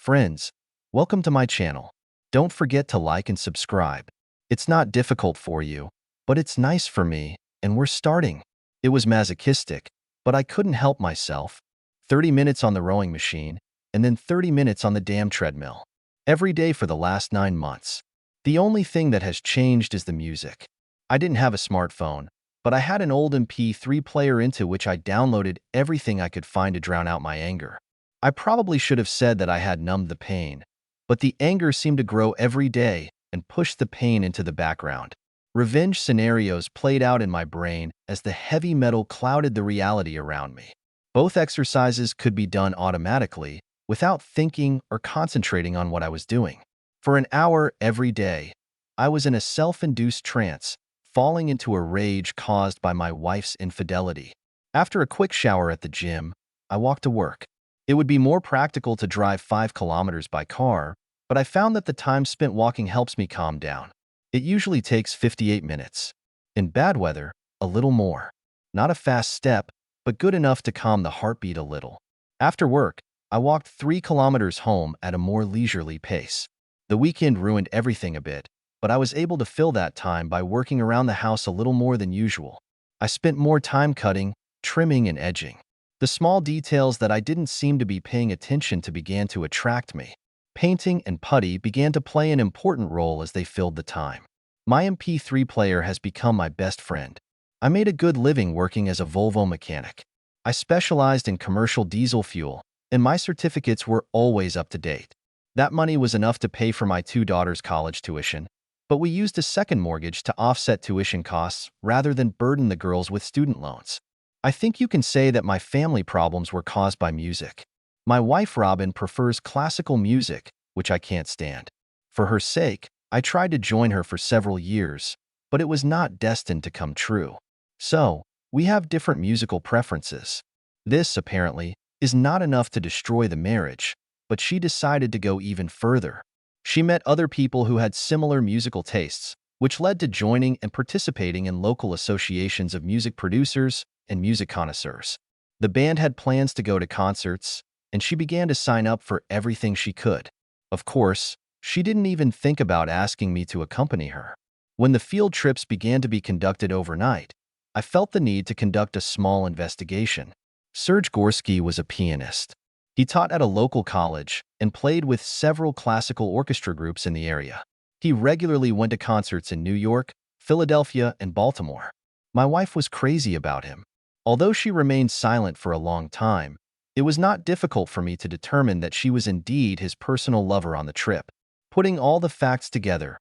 Friends, welcome to my channel. Don't forget to like and subscribe. It's not difficult for you, but it's nice for me, and we're starting. It was masochistic, but I couldn't help myself. 30 minutes on the rowing machine, and then 30 minutes on the damn treadmill. Every day for the last 9 months. The only thing that has changed is the music. I didn't have a smartphone, but I had an old MP3 player into which I downloaded everything I could find to drown out my anger. I probably should have said that I had numbed the pain, but the anger seemed to grow every day and pushed the pain into the background. Revenge scenarios played out in my brain as the heavy metal clouded the reality around me. Both exercises could be done automatically, without thinking or concentrating on what I was doing. For an hour every day, I was in a self-induced trance, falling into a rage caused by my wife's infidelity. After a quick shower at the gym, I walked to work. It would be more practical to drive 5 kilometers by car, but I found that the time spent walking helps me calm down. It usually takes 58 minutes. In bad weather, a little more. Not a fast step, but good enough to calm the heartbeat a little. After work, I walked 3 kilometers home at a more leisurely pace. The weekend ruined everything a bit, but I was able to fill that time by working around the house a little more than usual. I spent more time cutting, trimming, and edging. The small details that I didn't seem to be paying attention to began to attract me. Painting and putty began to play an important role as they filled the time. My MP3 player has become my best friend. I made a good living working as a Volvo mechanic. I specialized in commercial diesel fuel, and my certificates were always up to date. That money was enough to pay for my 2 daughters' college tuition, but we used a second mortgage to offset tuition costs rather than burden the girls with student loans. I think you can say that my family problems were caused by music. My wife Robin prefers classical music, which I can't stand. For her sake, I tried to join her for several years, but it was not destined to come true. So, we have different musical preferences. This, apparently, is not enough to destroy the marriage, but she decided to go even further. She met other people who had similar musical tastes, which led to joining and participating in local associations of music producers and music connoisseurs. The band had plans to go to concerts, and she began to sign up for everything she could. Of course, she didn't even think about asking me to accompany her. When the field trips began to be conducted overnight, I felt the need to conduct a small investigation. Serge Gorski was a pianist. He taught at a local college and played with several classical orchestra groups in the area. He regularly went to concerts in New York, Philadelphia, and Baltimore. My wife was crazy about him. Although she remained silent for a long time, it was not difficult for me to determine that she was indeed his personal lover on the trip. Putting all the facts together,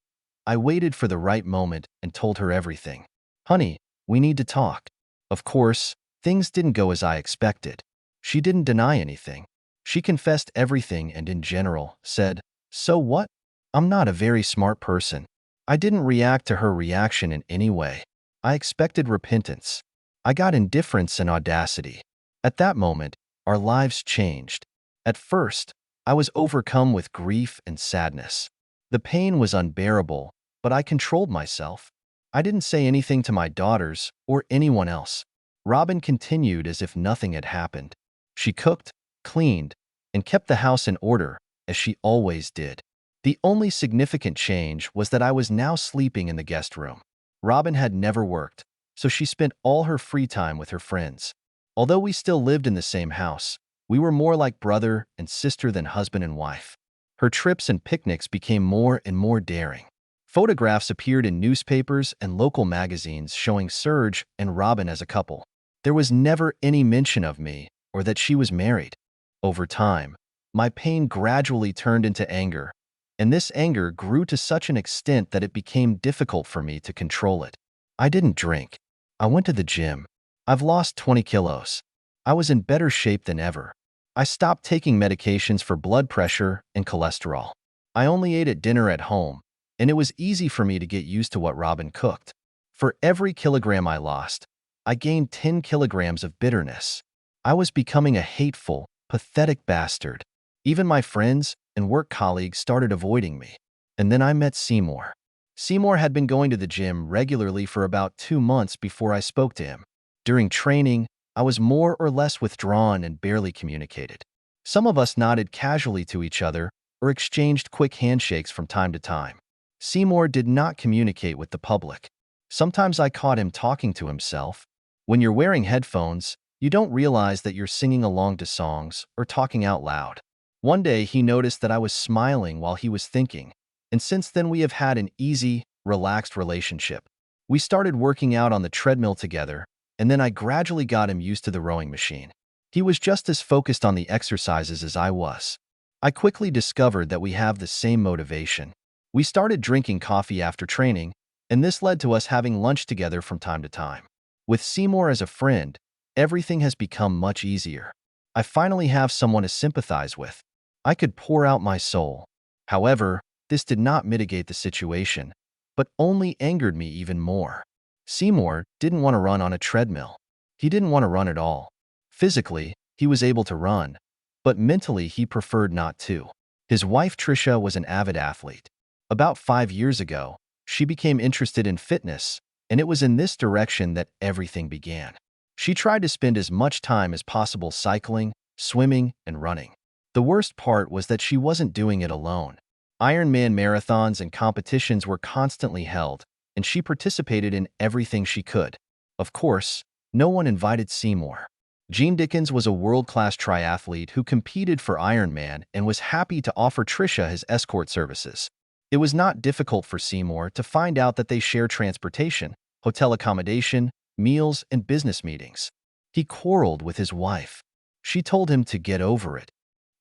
I waited for the right moment and told her everything. "Honey, we need to talk." Of course, things didn't go as I expected. She didn't deny anything. She confessed everything and in general said, "So what? I'm not a very smart person." I didn't react to her reaction in any way. I expected repentance. I got indifference and audacity. At that moment, our lives changed. At first, I was overcome with grief and sadness. The pain was unbearable, but I controlled myself. I didn't say anything to my daughters or anyone else. Robin continued as if nothing had happened. She cooked, cleaned, and kept the house in order, as she always did. The only significant change was that I was now sleeping in the guest room. Robin had never worked, so she spent all her free time with her friends. Although we still lived in the same house, we were more like brother and sister than husband and wife. Her trips and picnics became more and more daring. Photographs appeared in newspapers and local magazines showing Serge and Robin as a couple. There was never any mention of me or that she was married. Over time, my pain gradually turned into anger, and this anger grew to such an extent that it became difficult for me to control it. I didn't drink. I went to the gym. I've lost 20 kilos. I was in better shape than ever. I stopped taking medications for blood pressure and cholesterol. I only ate at dinner at home, and it was easy for me to get used to what Robin cooked. For every kilogram I lost, I gained 10 kilograms of bitterness. I was becoming a hateful, pathetic bastard. Even my friends and work colleagues started avoiding me. And then I met Seymour. Seymour had been going to the gym regularly for about 2 months before I spoke to him. During training, I was more or less withdrawn and barely communicated. Some of us nodded casually to each other or exchanged quick handshakes from time to time. Seymour did not communicate with the public. Sometimes I caught him talking to himself. When you're wearing headphones, you don't realize that you're singing along to songs or talking out loud. One day, he noticed that I was smiling while he was thinking, and since then we have had an easy, relaxed relationship. We started working out on the treadmill together, and then I gradually got him used to the rowing machine. He was just as focused on the exercises as I was. I quickly discovered that we have the same motivation. We started drinking coffee after training, and this led to us having lunch together from time to time. With Seymour as a friend, everything has become much easier. I finally have someone to sympathize with. I could pour out my soul. However, this did not mitigate the situation, but only angered me even more. Seymour didn't want to run on a treadmill. He didn't want to run at all. Physically, he was able to run, but mentally he preferred not to. His wife Trisha was an avid athlete. About 5 years ago, she became interested in fitness, and it was in this direction that everything began. She tried to spend as much time as possible cycling, swimming, and running. The worst part was that she wasn't doing it alone. Ironman marathons and competitions were constantly held, and she participated in everything she could. Of course, no one invited Seymour. Gene Dickens was a world-class triathlete who competed for Ironman and was happy to offer Trisha his escort services. It was not difficult for Seymour to find out that they share transportation, hotel accommodation, meals, and business meetings. He quarreled with his wife. She told him to get over it.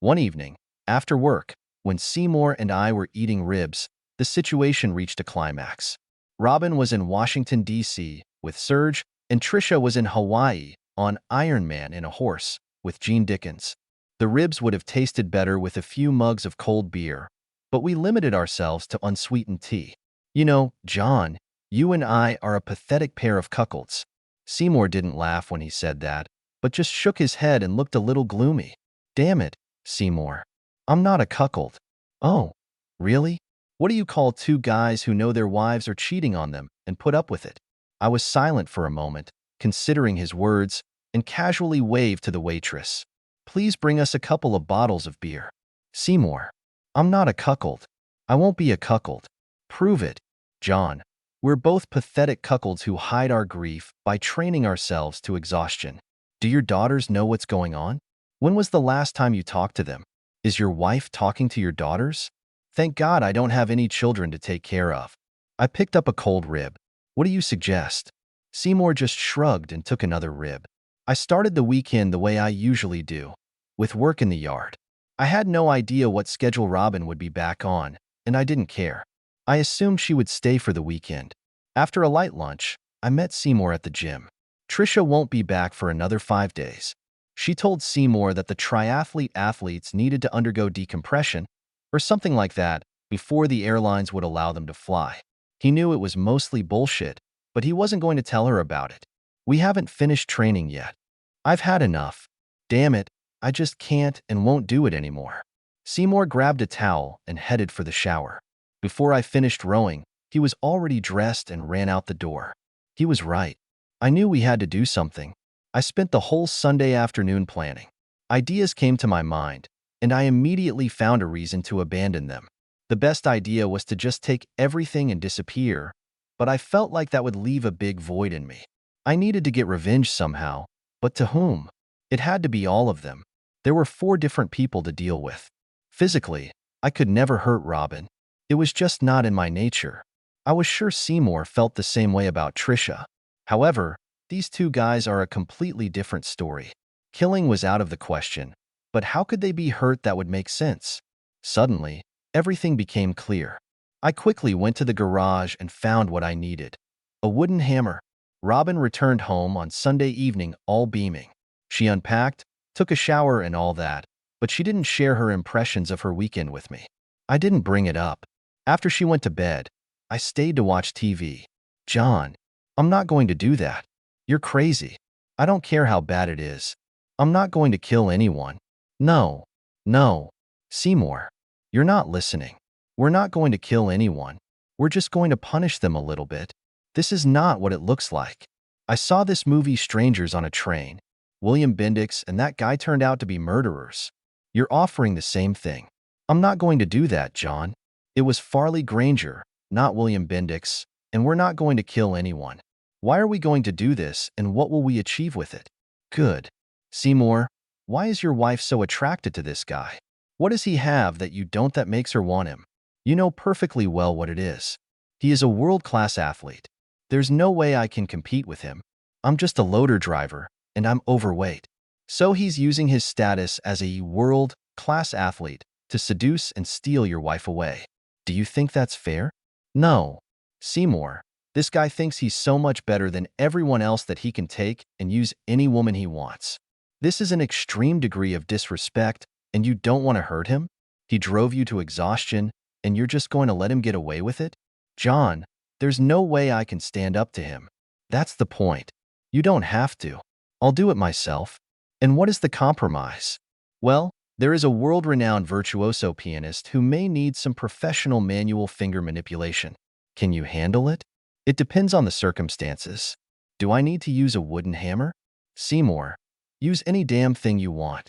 One evening, after work, when Seymour and I were eating ribs, the situation reached a climax. Robin was in Washington, D.C. with Serge, and Trisha was in Hawaii on Ironman in a horse with Gene Dickens. The ribs would have tasted better with a few mugs of cold beer, but we limited ourselves to unsweetened tea. You know, John, you and I are a pathetic pair of cuckolds. Seymour didn't laugh when he said that, but just shook his head and looked a little gloomy. Damn it, Seymour. I'm not a cuckold. Oh, really? What do you call two guys who know their wives are cheating on them and put up with it? I was silent for a moment, considering his words, and casually waved to the waitress. Please bring us a couple of bottles of beer. Seymour. I'm not a cuckold. I won't be a cuckold. Prove it. John. We're both pathetic cuckolds who hide our grief by training ourselves to exhaustion. Do your daughters know what's going on? When was the last time you talked to them? Is your wife talking to your daughters? Thank God I don't have any children to take care of. I picked up a cold rib. What do you suggest? Seymour just shrugged and took another rib. I started the weekend the way I usually do, with work in the yard. I had no idea what schedule Robin would be back on, and I didn't care. I assumed she would stay for the weekend. After a light lunch, I met Seymour at the gym. Trisha won't be back for another 5 days. She told Seymour that the triathlete athletes needed to undergo decompression or something like that before the airlines would allow them to fly. He knew it was mostly bullshit, but he wasn't going to tell her about it. We haven't finished training yet. I've had enough. Damn it, I just can't and won't do it anymore. Seymour grabbed a towel and headed for the shower. Before I finished rowing, he was already dressed and ran out the door. He was right. I knew we had to do something. I spent the whole Sunday afternoon planning. Ideas came to my mind, and I immediately found a reason to abandon them. The best idea was to just take everything and disappear, but I felt like that would leave a big void in me. I needed to get revenge somehow, but to whom? It had to be all of them. There were 4 different people to deal with. Physically, I could never hurt Robin. It was just not in my nature. I was sure Seymour felt the same way about Trisha. However, these 2 guys are a completely different story. Killing was out of the question, but how could they be hurt that would make sense? Suddenly, everything became clear. I quickly went to the garage and found what I needed. A wooden hammer. Robin returned home on Sunday evening all beaming. She unpacked, took a shower and all that, but she didn't share her impressions of her weekend with me. I didn't bring it up. After she went to bed, I stayed to watch TV. John, I'm not going to do that. You're crazy. I don't care how bad it is. I'm not going to kill anyone. No. No. Seymour, you're not listening. We're not going to kill anyone. We're just going to punish them a little bit. This is not what it looks like. I saw this movie Strangers on a Train. William Bendix and that guy turned out to be murderers. You're offering the same thing. I'm not going to do that, John. It was Farley Granger, not William Bendix, and we're not going to kill anyone. Why are we going to do this, and what will we achieve with it? Good. Seymour, why is your wife so attracted to this guy? What does he have that you don't that makes her want him? You know perfectly well what it is. He is a world-class athlete. There's no way I can compete with him. I'm just a loader driver, and I'm overweight. So he's using his status as a world-class athlete to seduce and steal your wife away. Do you think that's fair? No. Seymour, this guy thinks he's so much better than everyone else that he can take and use any woman he wants. This is an extreme degree of disrespect, and you don't want to hurt him? He drove you to exhaustion, and you're just going to let him get away with it? John, there's no way I can stand up to him. That's the point. You don't have to. I'll do it myself. And what is the compromise? Well, there is a world-renowned virtuoso pianist who may need some professional manual finger manipulation. Can you handle it? It depends on the circumstances. Do I need to use a wooden hammer? Seymour, use any damn thing you want.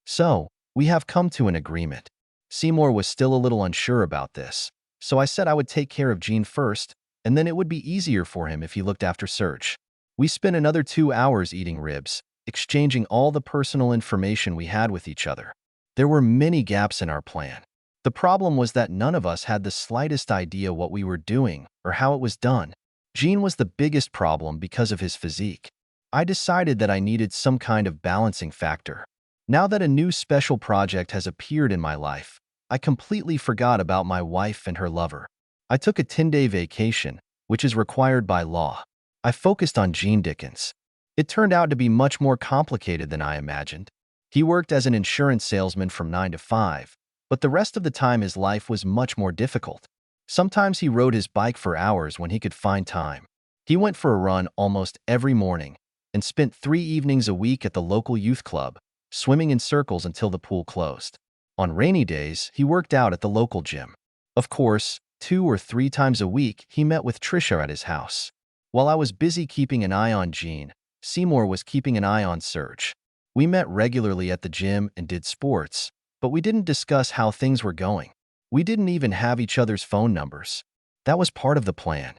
So, we have come to an agreement. Seymour was still a little unsure about this, so I said I would take care of Jean first, and then it would be easier for him if he looked after Serge. We spent another 2 hours eating ribs, exchanging all the personal information we had with each other. There were many gaps in our plan. The problem was that none of us had the slightest idea what we were doing or how it was done. Jean was the biggest problem because of his physique. I decided that I needed some kind of balancing factor. Now that a new special project has appeared in my life, I completely forgot about my wife and her lover. I took a 10-day vacation, which is required by law. I focused on Gene Dickens. It turned out to be much more complicated than I imagined. He worked as an insurance salesman from 9 to 5, but the rest of the time his life was much more difficult. Sometimes he rode his bike for hours when he could find time. He went for a run almost every morning and spent 3 evenings a week at the local youth club, swimming in circles until the pool closed. On rainy days, he worked out at the local gym. Of course, 2 or 3 times a week, he met with Trisha at his house. While I was busy keeping an eye on Jean, Seymour was keeping an eye on Serge. We met regularly at the gym and did sports, but we didn't discuss how things were going. We didn't even have each other's phone numbers. That was part of the plan.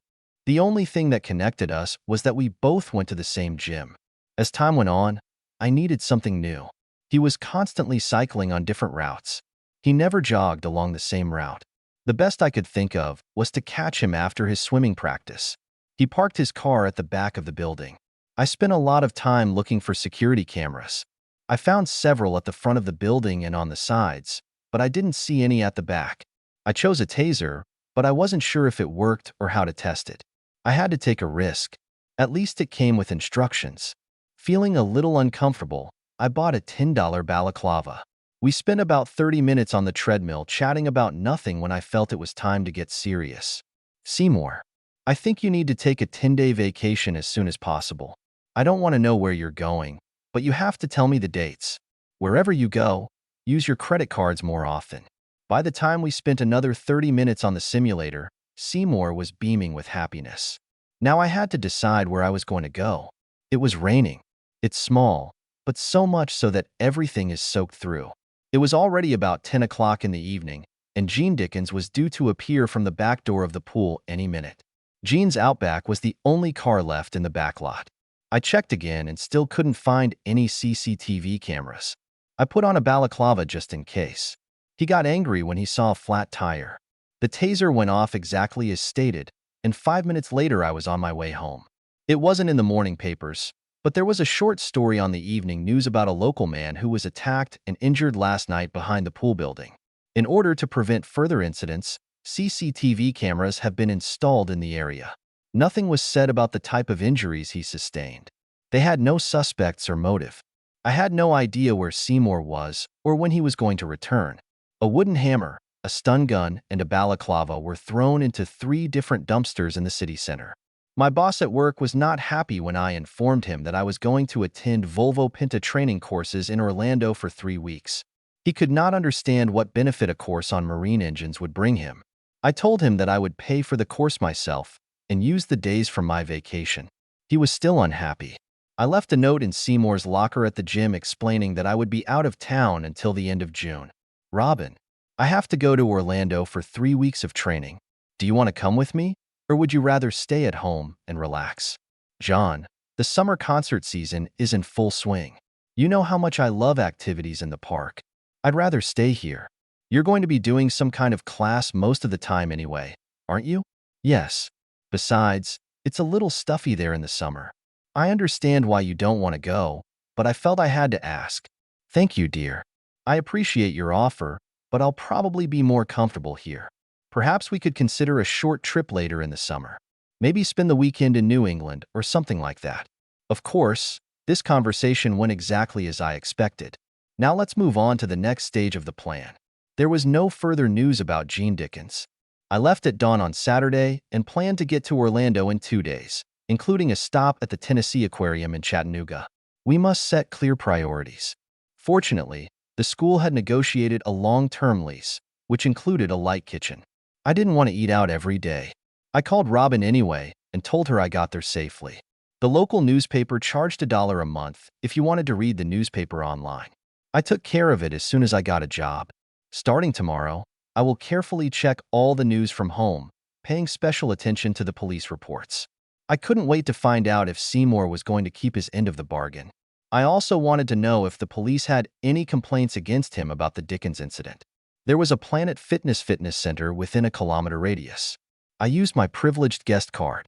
The only thing that connected us was that we both went to the same gym. As time went on, I needed something new. He was constantly cycling on different routes. He never jogged along the same route. The best I could think of was to catch him after his swimming practice. He parked his car at the back of the building. I spent a lot of time looking for security cameras. I found several at the front of the building and on the sides, but I didn't see any at the back. I chose a taser, but I wasn't sure if it worked or how to test it. I had to take a risk. At least it came with instructions. Feeling a little uncomfortable, I bought a $10 balaclava. We spent about 30 minutes on the treadmill chatting about nothing when I felt it was time to get serious. Seymour, I think you need to take a 10-day vacation as soon as possible. I don't want to know where you're going, but you have to tell me the dates. Wherever you go, use your credit cards more often. By the time we spent another 30 minutes on the simulator, Seymour was beaming with happiness. Now I had to decide where I was going to go. It was raining. It's small, but so much so that everything is soaked through. It was already about 10 o'clock in the evening, and Gene Dickens was due to appear from the back door of the pool any minute. Gene's Outback was the only car left in the back lot. I checked again and still couldn't find any CCTV cameras. I put on a balaclava just in case. He got angry when he saw a flat tire. The taser went off exactly as stated, and 5 minutes later I was on my way home. It wasn't in the morning papers, but there was a short story on the evening news about a local man who was attacked and injured last night behind the pool building. In order to prevent further incidents, CCTV cameras have been installed in the area. Nothing was said about the type of injuries he sustained. They had no suspects or motive. I had no idea where Seymour was or when he was going to return. A wooden hammer, a stun gun, and a balaclava were thrown into 3 different dumpsters in the city center. My boss at work was not happy when I informed him that I was going to attend Volvo Penta training courses in Orlando for 3 weeks. He could not understand what benefit a course on marine engines would bring him. I told him that I would pay for the course myself and use the days from my vacation. He was still unhappy. I left a note in Seymour's locker at the gym explaining that I would be out of town until the end of June. Robin, I have to go to Orlando for 3 weeks of training. Do you want to come with me? Or would you rather stay at home and relax? John, the summer concert season is in full swing. You know how much I love activities in the park. I'd rather stay here. You're going to be doing some kind of class most of the time anyway, aren't you? Yes. Besides, it's a little stuffy there in the summer. I understand why you don't want to go, but I felt I had to ask. Thank you, dear. I appreciate your offer, but I'll probably be more comfortable here. Perhaps we could consider a short trip later in the summer. Maybe spend the weekend in New England or something like that. Of course, this conversation went exactly as I expected. Now let's move on to the next stage of the plan. There was no further news about Jean Dickens. I left at dawn on Saturday and planned to get to Orlando in 2 days, including a stop at the Tennessee Aquarium in Chattanooga. We must set clear priorities. Fortunately, the school had negotiated a long-term lease, which included a light kitchen. I didn't want to eat out every day. I called Robin anyway and told her I got there safely. The local newspaper charged $1 a month if you wanted to read the newspaper online. I took care of it as soon as I got a job. Starting tomorrow, I will carefully check all the news from home, paying special attention to the police reports. I couldn't wait to find out if Seymour was going to keep his end of the bargain. I also wanted to know if the police had any complaints against him about the Dickens incident. There was a Planet Fitness center within a kilometer radius. I used my privileged guest card.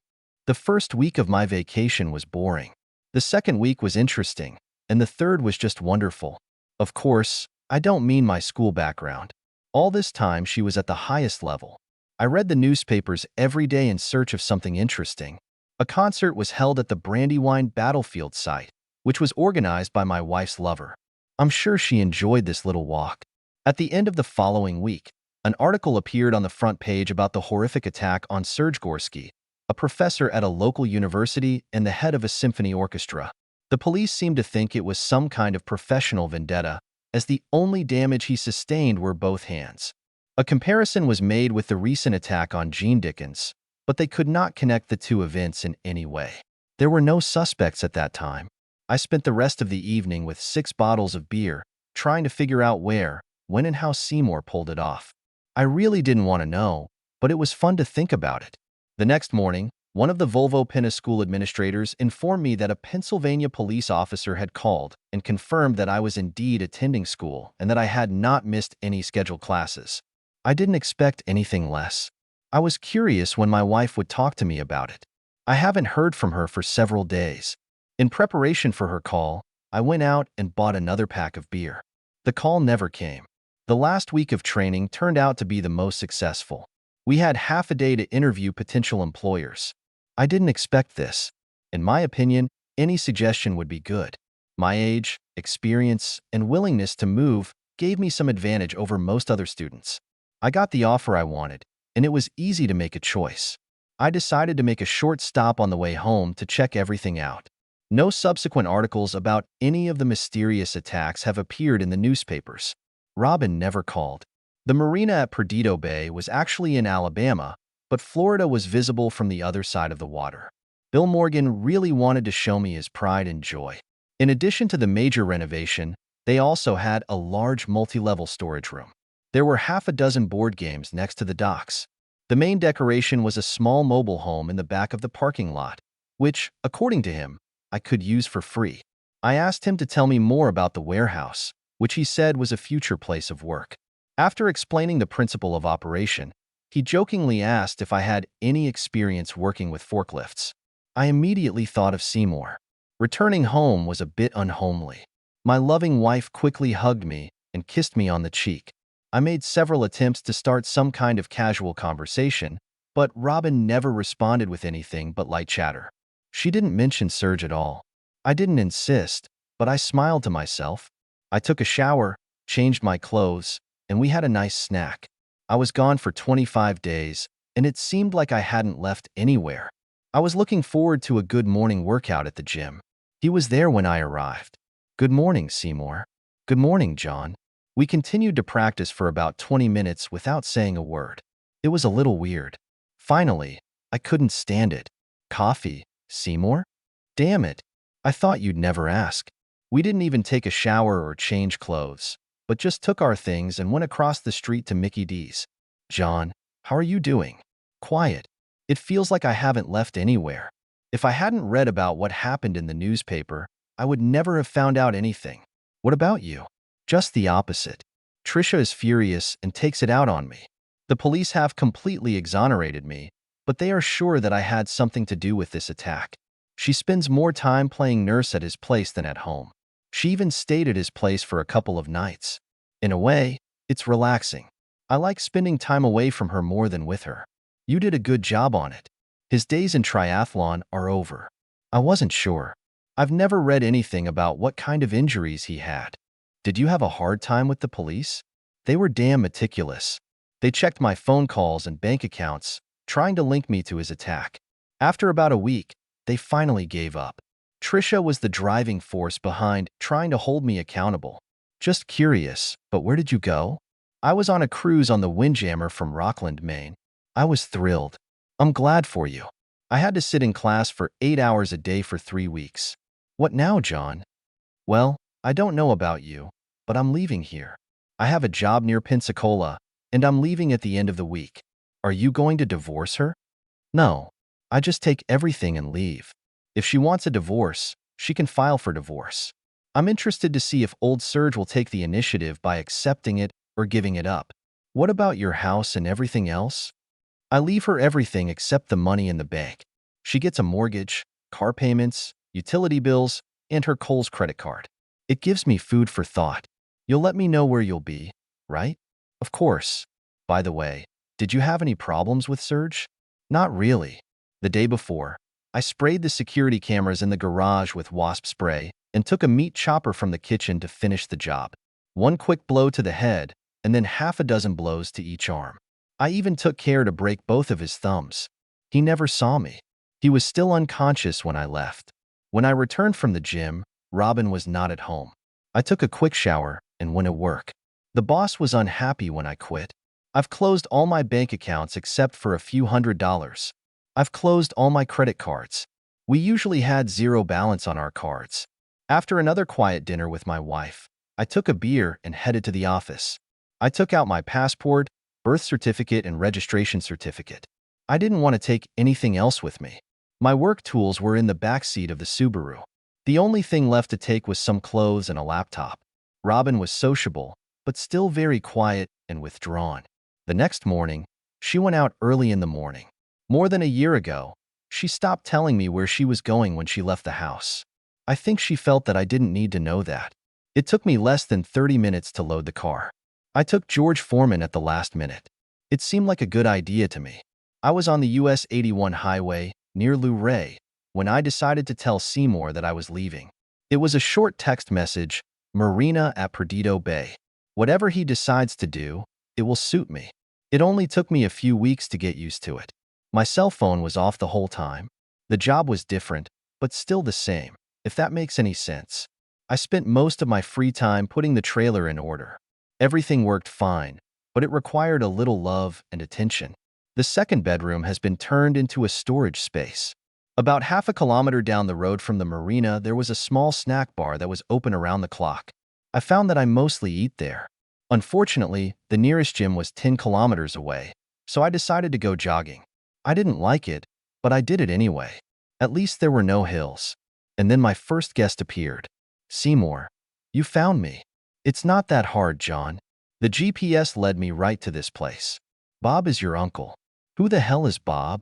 The first week of my vacation was boring. The second week was interesting, and the third was just wonderful. Of course, I don't mean my school background. All this time she was at the highest level. I read the newspapers every day in search of something interesting. A concert was held at the Brandywine Battlefield site, which was organized by my wife's lover. I'm sure she enjoyed this little walk. At the end of the following week, an article appeared on the front page about the horrific attack on Serge Gorski, a professor at a local university and the head of a symphony orchestra. The police seemed to think it was some kind of professional vendetta, as the only damage he sustained were both hands. A comparison was made with the recent attack on Jean Dickens, but they could not connect the two events in any way. There were no suspects at that time. I spent the rest of the evening with 6 bottles of beer, trying to figure out where, when and how Seymour pulled it off. I really didn't want to know, but it was fun to think about it. The next morning, one of the Volvo Penna school administrators informed me that a Pennsylvania police officer had called and confirmed that I was indeed attending school and that I had not missed any scheduled classes. I didn't expect anything less. I was curious when my wife would talk to me about it. I haven't heard from her for several days. In preparation for her call, I went out and bought another pack of beer. The call never came. The last week of training turned out to be the most successful. We had half a day to interview potential employers. I didn't expect this. In my opinion, any suggestion would be good. My age, experience, and willingness to move gave me some advantage over most other students. I got the offer I wanted, and it was easy to make a choice. I decided to make a short stop on the way home to check everything out. No subsequent articles about any of the mysterious attacks have appeared in the newspapers. Robin never called. The marina at Perdido Bay was actually in Alabama, but Florida was visible from the other side of the water. Bill Morgan really wanted to show me his pride and joy. In addition to the major renovation, they also had a large multi-level storage room. There were half a dozen board games next to the docks. The main decoration was a small mobile home in the back of the parking lot, which, according to him, I could use for free. I asked him to tell me more about the warehouse, which he said was a future place of work. After explaining the principle of operation, he jokingly asked if I had any experience working with forklifts. I immediately thought of Seymour. Returning home was a bit unhomely. My loving wife quickly hugged me and kissed me on the cheek. I made several attempts to start some kind of casual conversation, but Robin never responded with anything but light chatter. She didn't mention Serge at all. I didn't insist, but I smiled to myself. I took a shower, changed my clothes, and we had a nice snack. I was gone for 25 days, and it seemed like I hadn't left anywhere. I was looking forward to a good morning workout at the gym. He was there when I arrived. Good morning, Seymour. Good morning, John. We continued to practice for about 20 minutes without saying a word. It was a little weird. Finally, I couldn't stand it. Coffee, Seymour? Damn it. I thought you'd never ask. We didn't even take a shower or change clothes, but just took our things and went across the street to Mickey D's. John, how are you doing? Quiet. It feels like I haven't left anywhere. If I hadn't read about what happened in the newspaper, I would never have found out anything. What about you? Just the opposite. Trisha is furious and takes it out on me. The police have completely exonerated me, but they are sure that I had something to do with this attack. She spends more time playing nurse at his place than at home. She even stayed at his place for a couple of nights. In a way, it's relaxing. I like spending time away from her more than with her. You did a good job on it. His days in triathlon are over. I wasn't sure. I've never read anything about what kind of injuries he had. Did you have a hard time with the police? They were damn meticulous. They checked my phone calls and bank accounts, trying to link me to his attack. After about a week, they finally gave up. Trisha was the driving force behind trying to hold me accountable. Just curious, but where did you go? I was on a cruise on the Windjammer from Rockland, Maine. I was thrilled. I'm glad for you. I had to sit in class for 8 hours a day for 3 weeks. What now, John? Well, I don't know about you, but I'm leaving here. I have a job near Pensacola, and I'm leaving at the end of the week. Are you going to divorce her? No. I just take everything and leave. If she wants a divorce, she can file for divorce. I'm interested to see if old Serge will take the initiative by accepting it or giving it up. What about your house and everything else? I leave her everything except the money in the bank. She gets a mortgage, car payments, utility bills, and her Kohl's credit card. It gives me food for thought. You'll let me know where you'll be, right? Of course. By the way, did you have any problems with Serge? Not really. The day before, I sprayed the security cameras in the garage with wasp spray and took a meat chopper from the kitchen to finish the job. One quick blow to the head, and then half a dozen blows to each arm. I even took care to break both of his thumbs. He never saw me. He was still unconscious when I left. When I returned from the gym, Robin was not at home. I took a quick shower and went to work. The boss was unhappy when I quit. I've closed all my bank accounts except for a few $100s. I've closed all my credit cards. We usually had zero balance on our cards. After another quiet dinner with my wife, I took a beer and headed to the office. I took out my passport, birth certificate, and registration certificate. I didn't want to take anything else with me. My work tools were in the back seat of the Subaru. The only thing left to take was some clothes and a laptop. Robin was sociable, but still very quiet and withdrawn. The next morning, she went out early in the morning. More than a year ago, she stopped telling me where she was going when she left the house. I think she felt that I didn't need to know that. It took me less than 30 minutes to load the car. I took George Foreman at the last minute. It seemed like a good idea to me. I was on the US 81 highway, near Luray, when I decided to tell Seymour that I was leaving. It was a short text message, Marina at Perdido Bay. Whatever he decides to do, it will suit me. It only took me a few weeks to get used to it. My cell phone was off the whole time. The job was different, but still the same, if that makes any sense. I spent most of my free time putting the trailer in order. Everything worked fine, but it required a little love and attention. The second bedroom has been turned into a storage space. About half a kilometer down the road from the marina, there was a small snack bar that was open around the clock. I found that I mostly eat there. Unfortunately, the nearest gym was 10 kilometers away, so I decided to go jogging. I didn't like it, but I did it anyway. At least there were no hills. And then my first guest appeared. Seymour, you found me. It's not that hard, John. The GPS led me right to this place. Bob is your uncle. Who the hell is Bob?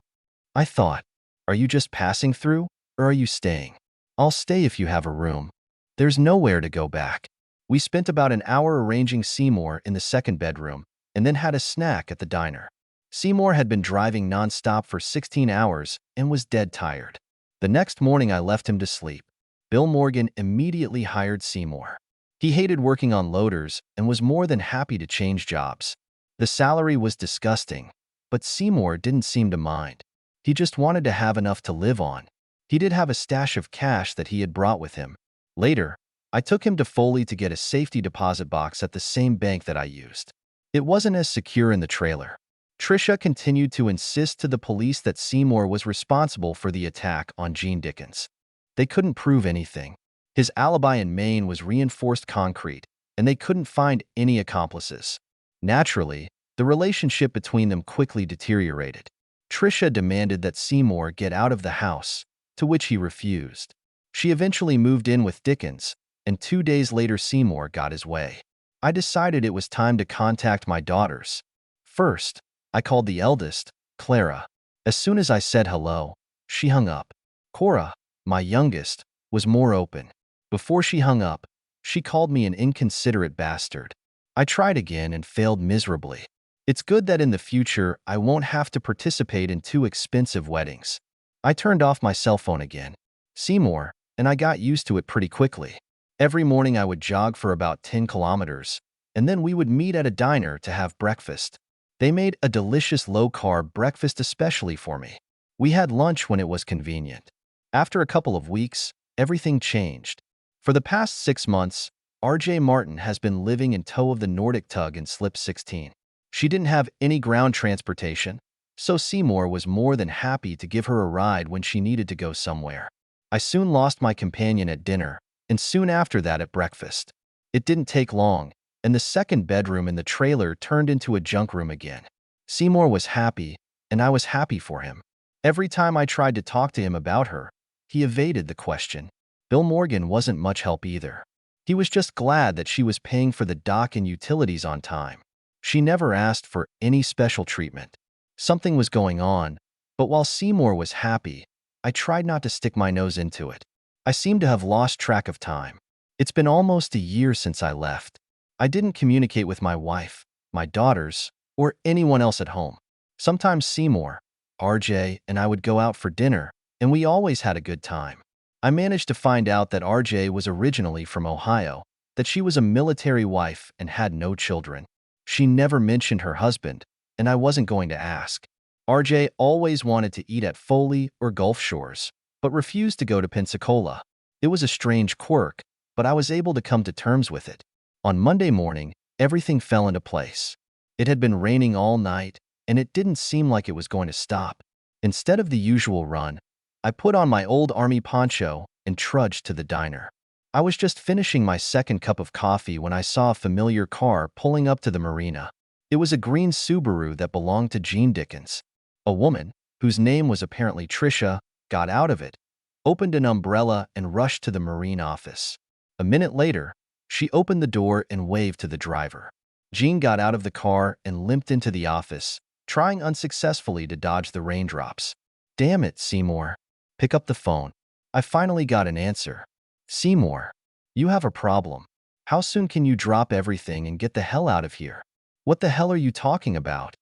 I thought, are you just passing through, or are you staying? I'll stay if you have a room. There's nowhere to go back. We spent about an hour arranging Seymour in the second bedroom, and then had a snack at the diner. Seymour had been driving nonstop for 16 hours and was dead tired. The next morning I left him to sleep. Bill Morgan immediately hired Seymour. He hated working on loaders and was more than happy to change jobs. The salary was disgusting, but Seymour didn't seem to mind. He just wanted to have enough to live on. He did have a stash of cash that he had brought with him. Later, I took him to Foley to get a safety deposit box at the same bank that I used. It wasn't as secure in the trailer. Trisha continued to insist to the police that Seymour was responsible for the attack on Jean Dickens. They couldn't prove anything. His alibi in Maine was reinforced concrete, and they couldn't find any accomplices. Naturally, the relationship between them quickly deteriorated. Tricia demanded that Seymour get out of the house, to which he refused. She eventually moved in with Dickens, and 2 days later Seymour got his way. I decided it was time to contact my daughters. First, I called the eldest, Clara. As soon as I said hello, she hung up. Cora, my youngest, was more open. Before she hung up, she called me an inconsiderate bastard. I tried again and failed miserably. It's good that in the future I won't have to participate in 2 expensive weddings. I turned off my cell phone again. Seymour, and I got used to it pretty quickly. Every morning I would jog for about 10 kilometers, and then we would meet at a diner to have breakfast. They made a delicious low-carb breakfast especially for me. We had lunch when it was convenient. After a couple of weeks, everything changed. For the past 6 months, RJ Martin has been living in tow of the Nordic Tug and Slip 16. She didn't have any ground transportation, so Seymour was more than happy to give her a ride when she needed to go somewhere. I soon lost my companion at dinner, and soon after that at breakfast. It didn't take long, and the second bedroom in the trailer turned into a junk room again. Seymour was happy, and I was happy for him. Every time I tried to talk to him about her, he evaded the question. Bill Morgan wasn't much help either. He was just glad that she was paying for the dock and utilities on time. She never asked for any special treatment. Something was going on, but while Seymour was happy, I tried not to stick my nose into it. I seemed to have lost track of time. It's been almost a year since I left. I didn't communicate with my wife, my daughters, or anyone else at home. Sometimes Seymour, RJ, and I would go out for dinner, and we always had a good time. I managed to find out that RJ was originally from Ohio, that she was a military wife and had no children. She never mentioned her husband, and I wasn't going to ask. RJ always wanted to eat at Foley or Gulf Shores, but refused to go to Pensacola. It was a strange quirk, but I was able to come to terms with it. On Monday morning, everything fell into place. It had been raining all night, and it didn't seem like it was going to stop. Instead of the usual run, I put on my old army poncho and trudged to the diner. I was just finishing my second cup of coffee when I saw a familiar car pulling up to the marina. It was a green Subaru that belonged to Jean Dickens. A woman, whose name was apparently Tricia, got out of it, opened an umbrella, and rushed to the marine office. A minute later, she opened the door and waved to the driver. Jean got out of the car and limped into the office, trying unsuccessfully to dodge the raindrops. Damn it, Seymour. Pick up the phone. I finally got an answer. Seymour, you have a problem. How soon can you drop everything and get the hell out of here? What the hell are you talking about?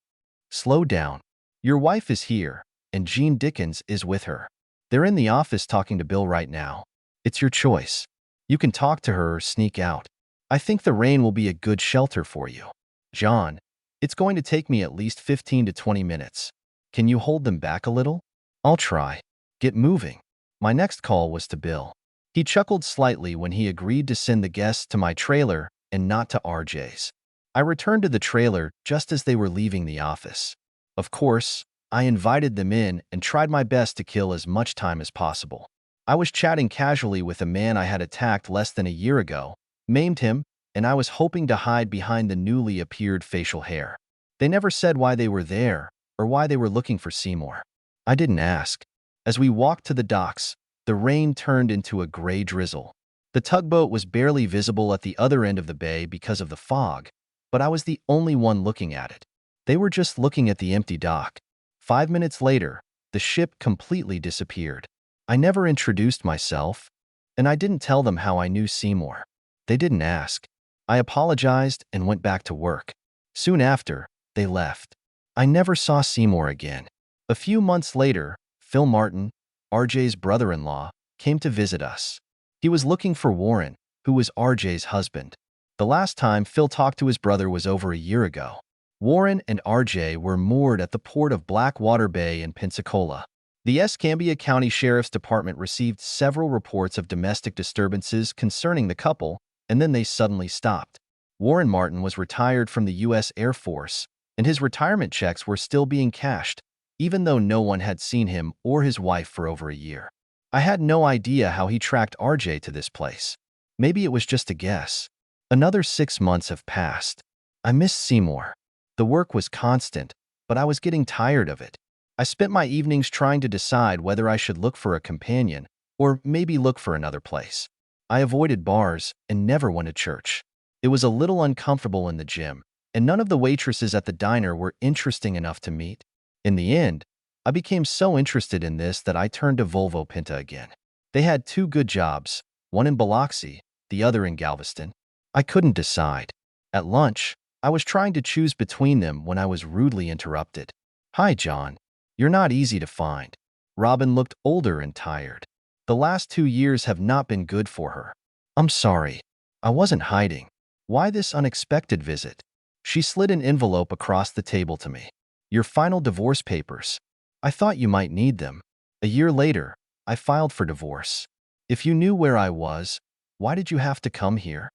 Slow down. Your wife is here, and Jean Dickens is with her. They're in the office talking to Bill right now. It's your choice. You can talk to her or sneak out. I think the rain will be a good shelter for you. John, it's going to take me at least 15 to 20 minutes. Can you hold them back a little? I'll try. Get moving. My next call was to Bill. He chuckled slightly when he agreed to send the guests to my trailer and not to RJ's. I returned to the trailer just as they were leaving the office. Of course, I invited them in and tried my best to kill as much time as possible. I was chatting casually with a man I had attacked less than a year ago, maimed him, and I was hoping to hide behind the newly appeared facial hair. They never said why they were there or why they were looking for Seymour. I didn't ask. As we walked to the docks, the rain turned into a gray drizzle. The tugboat was barely visible at the other end of the bay because of the fog, but I was the only one looking at it. They were just looking at the empty dock. 5 minutes later, the ship completely disappeared. I never introduced myself, and I didn't tell them how I knew Seymour. They didn't ask. I apologized and went back to work. Soon after, they left. I never saw Seymour again. A few months later, Phil Martin, RJ's brother-in-law, came to visit us. He was looking for Warren, who was RJ's husband. The last time Phil talked to his brother was over a year ago. Warren and RJ were moored at the port of Blackwater Bay in Pensacola. The Escambia County Sheriff's Department received several reports of domestic disturbances concerning the couple, and then they suddenly stopped. Warren Martin was retired from the U.S. Air Force, and his retirement checks were still being cashed, even though no one had seen him or his wife for over a year. I had no idea how he tracked RJ to this place. Maybe it was just a guess. Another 6 months have passed. I missed Seymour. The work was constant, but I was getting tired of it. I spent my evenings trying to decide whether I should look for a companion or maybe look for another place. I avoided bars and never went to church. It was a little uncomfortable in the gym, and none of the waitresses at the diner were interesting enough to meet. In the end, I became so interested in this that I turned to Volvo Pinta again. They had two good jobs, one in Biloxi, the other in Galveston. I couldn't decide. At lunch, I was trying to choose between them when I was rudely interrupted. "Hi, John. You're not easy to find." Robin looked older and tired. The last 2 years have not been good for her. "I'm sorry. I wasn't hiding. Why this unexpected visit?" She slid an envelope across the table to me. "Your final divorce papers. I thought you might need them. A year later, I filed for divorce. If you knew where I was, why did you have to come here?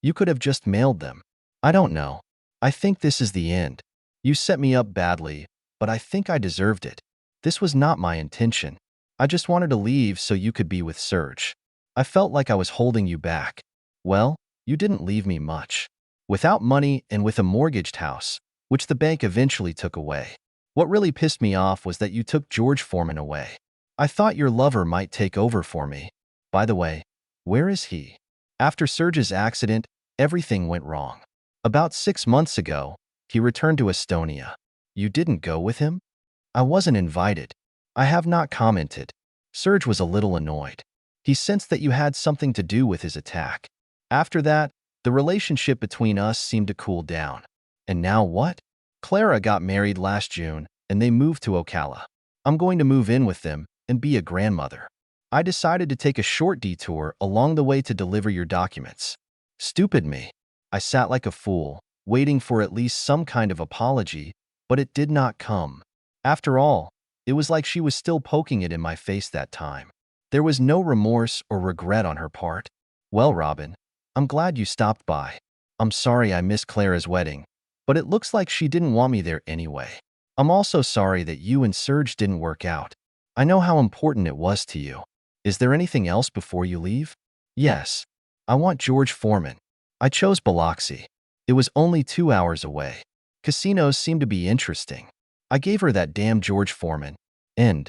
You could have just mailed them." "I don't know. I think this is the end. You set me up badly, but I think I deserved it. This was not my intention. I just wanted to leave so you could be with Serge. I felt like I was holding you back." "Well, you didn't leave me much. Without money and with a mortgaged house, which the bank eventually took away. What really pissed me off was that you took George Foreman away. I thought your lover might take over for me. By the way, where is he?" After Serge's accident, everything went wrong. About 6 months ago, he returned to Estonia. "You didn't go with him?" "I wasn't invited." "I have not commented." Serge was a little annoyed. He sensed that you had something to do with his attack. After that, the relationship between us seemed to cool down. And now what? Clara got married last June, and they moved to Ocala. I'm going to move in with them and be a grandmother. I decided to take a short detour along the way to deliver your documents. Stupid me. I sat like a fool, waiting for at least some kind of apology, but it did not come. After all, it was like she was still poking it in my face that time. There was no remorse or regret on her part. "Well, Robin, I'm glad you stopped by. I'm sorry I missed Clara's wedding, but it looks like she didn't want me there anyway. I'm also sorry that you and Serge didn't work out. I know how important it was to you. Is there anything else before you leave?" "Yes. I want George Foreman." I chose Biloxi. It was only 2 hours away. Casinos seemed to be interesting. I gave her that damn George Foreman. End.